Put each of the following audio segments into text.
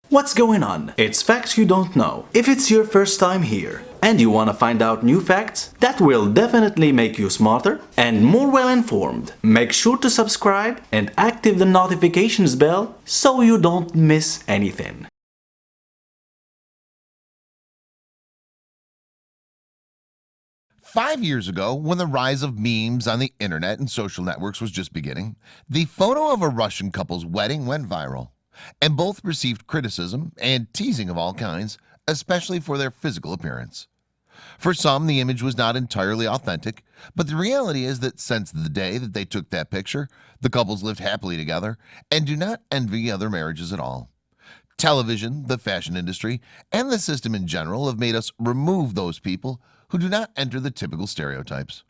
What's going on? It's facts you don't know. If it's your first time here and you want to find out new facts that will definitely make you smarter and more well informed, make sure to subscribe and activate the notifications bell so you don't miss anything. Five years ago, when the rise of memes on the internet and social networks was just beginning, the photo of a Russian couple's wedding went viral, and both received criticism and teasing of all kinds, especially for their physical appearance. For some, the image was not entirely authentic, but the reality is that since the day that they took that picture, the couples lived happily together and do not envy other marriages at all. Television, the fashion industry, and the system in general have made us remove those people who do not enter the typical stereotypes.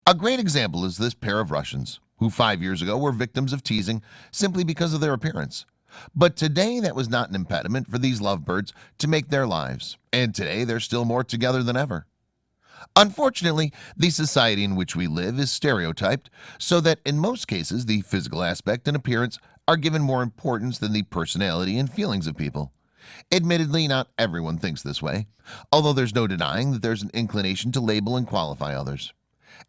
A great example is this pair of Russians, who 5 years ago were victims of teasing simply because of their appearance. But today that was not an impediment for these lovebirds to make their lives, and today they're still more together than ever. Unfortunately, the society in which we live is stereotyped, so that in most cases the physical aspect and appearance are given more importance than the personality and feelings of people. Admittedly, not everyone thinks this way, although there's no denying that there's an inclination to label and qualify others.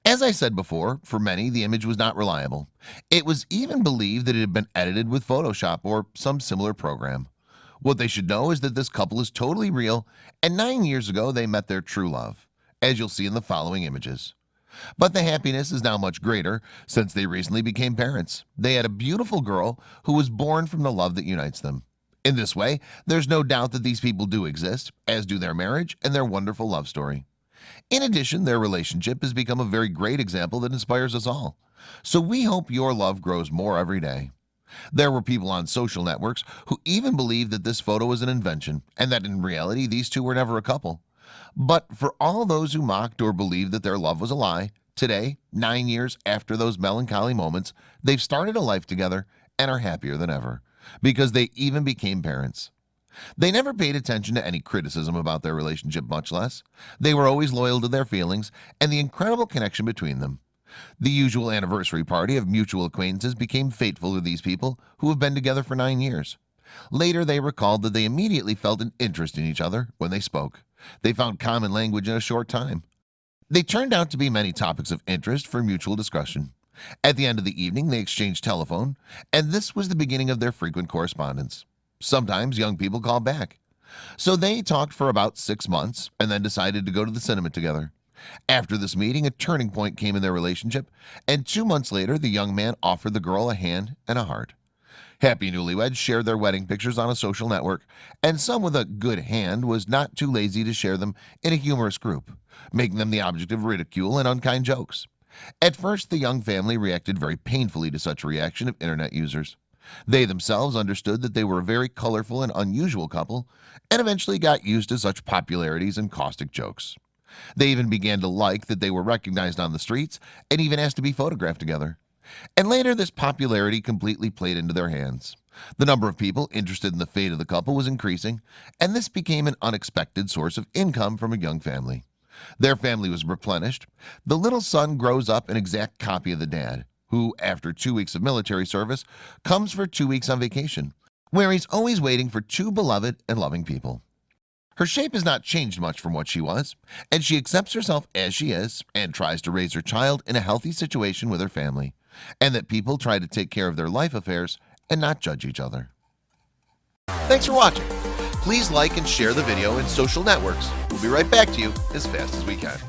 As I said before, for many the image was not reliable. It was even believed that it had been edited with Photoshop or some similar program. What they should know is that this couple is totally real, and 9 years ago they met their true love, as you'll see in the following images. But the happiness is now much greater since they recently became parents. They had a beautiful girl who was born from the love that unites them. In this way, there's no doubt that these people do exist, as do their marriage and their wonderful love story. In addition, their relationship has become a very great example that inspires us all. So we hope your love grows more every day. There were people on social networks who even believed that this photo was an invention and that in reality these two were never a couple. But for all those who mocked or believed that their love was a lie, today, 9 years after those melancholy moments, they've started a life together and are happier than ever, because they even became parents. They never paid attention to any criticism about their relationship, much less. They were always loyal to their feelings and the incredible connection between them. The usual anniversary party of mutual acquaintances became fateful to these people who have been together for 9 years. Later, they recalled that they immediately felt an interest in each other when they spoke. They found common language in a short time. They turned out to be many topics of interest for mutual discussion. At the end of the evening, they exchanged telephone, and this was the beginning of their frequent correspondence. Sometimes young people called back. So they talked for about 6 months and then decided to go to the cinema together. After this meeting, a turning point came in their relationship, and 2 months later, the young man offered the girl a hand and a heart. Happy newlyweds shared their wedding pictures on a social network, and some with a good hand was not too lazy to share them in a humorous group, making them the object of ridicule and unkind jokes. At first, the young family reacted very painfully to such a reaction of internet users. They themselves understood that they were a very colorful and unusual couple, and eventually got used to such popularities and caustic jokes. They even began to like that they were recognized on the streets and even asked to be photographed together. And later, this popularity completely played into their hands. The number of people interested in the fate of the couple was increasing, and this became an unexpected source of income from a young family. Their family was replenished. The little son grows up an exact copy of the dad, who, after 2 weeks of military service, comes for 2 weeks on vacation, where he's always waiting for two beloved and loving people. Her shape has not changed much from what she was, and she accepts herself as she is and tries to raise her child in a healthy situation with her family, and that people try to take care of their life affairs and not judge each other. Thanks for watching. Please like and share the video in social networks. We'll be right back to you as fast as we can.